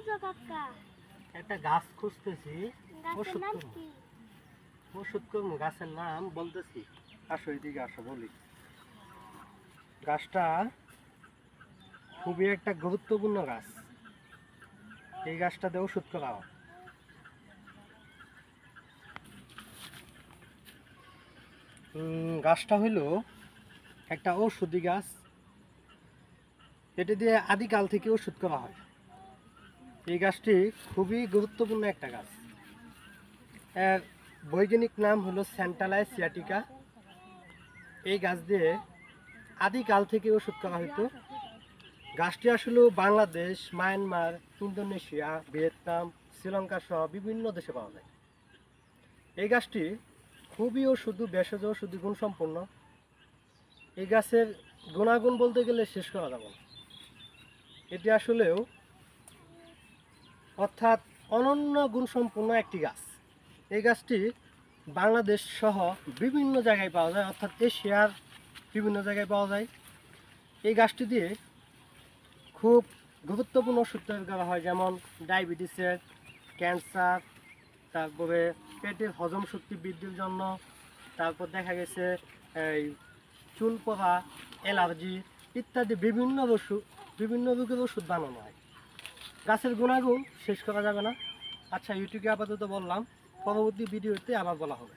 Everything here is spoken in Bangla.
খুঁজো কাকা? একটা গাছ খুঁজতেছি। গাছের নাম কি? ওষুধ করবো, গাছের নাম বলতেছি। আসো এদিকে আসো বলি। গাছটা খুবই একটা গুরুত্বপূর্ণ গাছ। এই গাছটাতে ওষুধ করা হয়। গাছটা হইল একটা ঔষধি গাছ। এটা দিয়ে আদিকাল থেকে ওষুধ করা হয়। এই গাছটি খুবই গুরুত্বপূর্ণ একটা গাছ। এর বৈজ্ঞানিক নাম হলো স্যান্টালাইস সিয়াটিকা। এই গাছ দিয়ে আদিকাল থেকে ওষুধ করা হতো। গাছটি আসলে Bangladesh, Myanmar, Indonesia, Vietnam, Sri Lanka সহ বিভিন্ন দেশে পাওয়া যায়। এই গাছটি খুবই ওষুধ, ভেষজ ওষুধি গুণ সম্পন্ন। এই গাছের গুণাগুণ বলতে গেলে শেষ করা যাবে না। এটি আসলেও অর্থাৎ অনন্য গুণসম্পন্ন একটি গাছ। এই গাছটি বাংলাদেশ সহ বিভিন্ন জায়গায় পাওয়া যায়, অর্থাৎ এশিয়ার বিভিন্ন জায়গায় পাওয়া যায়। এই গাছটি দিয়ে খুব গুরুত্বপূর্ণ ওষুধ তৈরি করা হয়, যেমন ডায়াবেটিসের, ক্যান্সার, তারপরে পেটের হজম শক্তি বৃদ্ধির জন্য, তারপর দেখা গেছে এই চুল পড়া, অ্যালার্জি ইত্যাদি বিভিন্ন রোগের ওষুধ বানানো হয়। গাছের গুণাগুণ শেষ করা যাবে না। আচ্ছা, ইউটিউবে আপাতত বললাম, পরবর্তী ভিডিওতে আবার বলা হবে।